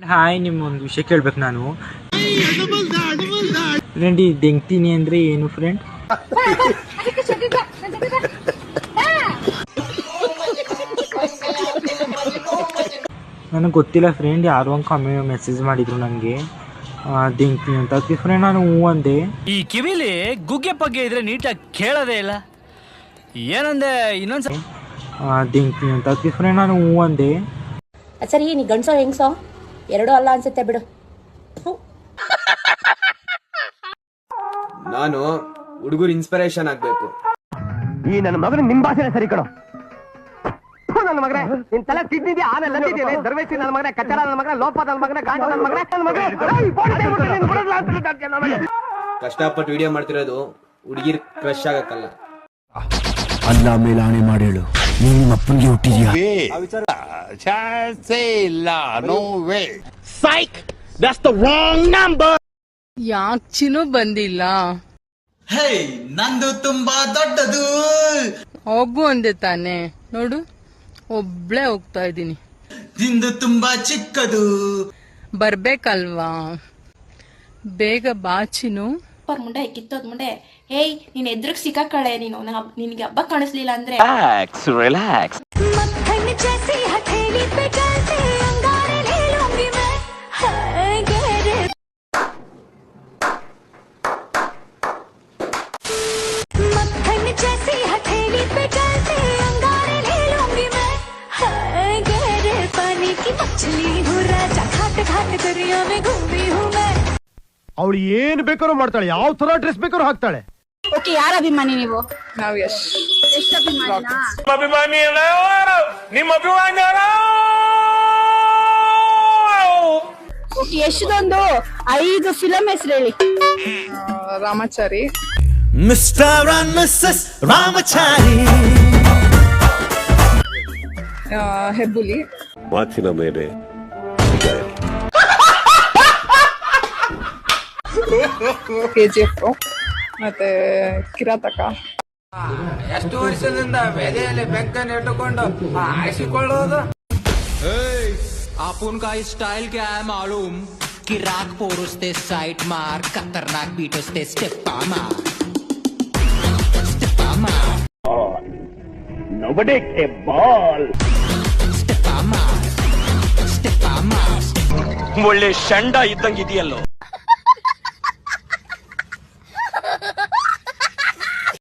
Hi, ನಿಮ್ಮೊಂದು ವಿಷಯ ಕೇಳ್ಬೇಕು ನಾನು. ಫ್ರೆಂಡ್, ಈ ದೆಂಗ್ತೀನಿ ಅಂದ್ರೆ ಏನು ಫ್ರೆಂಡ್? ನನಗೆ ಗೊತ್ತಿಲ್ಲ ಫ್ರೆಂಡ್. ಯಾರೋ ಒಂದು ಮೆಸೇಜ್ ಮಾಡಿದ್ರು ನನಗೆ ದೆಂಗ್ತೀನಿ ಅಂತ. ಅದಕ್ಕೆ ಫ್ರೆಂಡ್ ನಾನು ಹೂ ಅಂದೆ. ಈ ಕಿವಿಲಿ ಗುಗ್ಗೆ ಪಗ್ಗೆ ಇದ್ರೆ ನೀಟಾಗಿ ಕೇಳೋದೇ ಇಲ್ಲ. ಏನಂದೆ ಇನ್ನೊಂದ್ಸ ದೆಂಗ್ತೀನಿ ಅಂತ. ಅದಕ್ಕೆ ಫ್ರೆಂಡ್ ನಾನು ಹೂ ಅಂದೆ. ಸರಿ, ನೀ ಗಂಡ್ಸೋ ಹೆಂಗ್ಸೋ ಎರಡೂ ಅಲ್ಲ ಅನ್ಸುತ್ತೆ ಬಿಡು. ನಾನು ಹುಡುಗರು ಇನ್ಸ್ಪಿರೇಷನ್ ಆಗ್ಬೇಕು. ಈ ನನ್ನ ಮಗನ ನಿಮ್ ಭಾಷೆನೇ ಸರಿ ಕಣೋ. ನನ್ನ ಮಗನೇ, ನಿನ್ ತಲೆ ತಿದ್ದಿದ್ಯಾ? ಆಮೇಲೆ ಲಂಚಿದ್ದೀನಿ ದರ್ವೇಸಿ ನನ್ನ ಮಗನೇ, ಕಚ್ಚರ ನನ್ನ ಮಗನೇ, ಲೋಪ ನನ್ನ ಮಗನೇ, ಗಾಂಡ ನನ್ನ ಮಗನೇ, ನನ್ನ ಮಗನೇ. ಕಷ್ಟಪಟ್ಟು ವಿಡಿಯೋ ಮಾಡ್ತಿರೋದು ಹುಡುಗಿರ್ ಕ್ರಶ್ ಆಗಕ್ಕಲ್ಲ. ಅಲ್ಲ ಮೇಲಾಣೆ ಮಾಡಿ ಹೇಳು, ನೀನ್ ನಿಮ್ಮ ಅಪ್ಪನಿಗೆ ಹುಟ್ಟಿದ್ಯಾ? ಯಾಕೆ ಚಿನ್ನು ಬಂದಿಲ್ಲ? ಹೇ, ನಂದು ತುಂಬಾ ದೊಡ್ಡದು. ಹೋಗು ಅಂದೆ ತಾನೆ. ನೋಡು, ಒಬ್ಳೆ ಹೋಗ್ತಾ ಇದ್ದೀನಿ. ನಿಂದು ತುಂಬಾ ಚಿಕ್ಕದು. ಬರ್ಬೇಕಲ್ವಾ? ಬೇಗ ಬಾ ಚಿನ್ನು. ಮುಂಡೆ ಕಿತ್ತೋದ್ ಮುಂಡೆ. ಹೇಯ್, ನೀನ್ ಎದ್ರಗ್ ಸಿಕ್ಕಾಕಳೆ ನೀನು. ನಿನ್ಗೆ ಹಬ್ಬ ಕಾಣಿಸ್ಲಿಲ್ಲ ಅಂದ್ರೆ ರಿಲ್ಯಾಕ್ಸ್. ಅವಳು ಏನ್ ಬೇಕಾದ್ರೂ ಮಾಡ್ತಾಳೆ, ಯಾವ ತರ ಡ್ರೆಸ್ ಬೇಕಾದ್ರೂ ಹಾಕ್ತಾಳೆ. ಓಕೆ, ಯಾರ ಅಭಿಮಾನಿ ನೀವು? ನಾವು ಎಷ್ಟು ಅಭಿಮಾನಿ ನಿಮ್ಮ ಅಭಿಮಾನಿ ಎಷ್ಟೊಂದು 5 ಫಿಲಂ ಹೆಸರು ಹೇಳಿ. Ramachari, mister and missus Ramachari, Hebbuli, ಮಾತಿನ ಮೇಲೆ KGF, ಮತ್ತೆ ಕಿರಾತಕ. ಎಷ್ಟು ವರ್ಷದಿಂದ ಬೆದೆಯಲ್ಲಿ ಬೆಕ್ಕನ್ನು ಇಟ್ಟುಕೊಂಡು ಆರಿಸಿಕೊಳ್ಳೋದು. आपण का स्टाइल क्या है मालूम? किराक पोरुस्ते साइड मार, खतरनाक बीटोस्ते स्टेप्पा मार. Nobody can ball. Steppa मार. ಒಳ್ಳೆ ಶಂಡ ಇದ್ದಂಗಿದೆಯಲ್ಲೋ.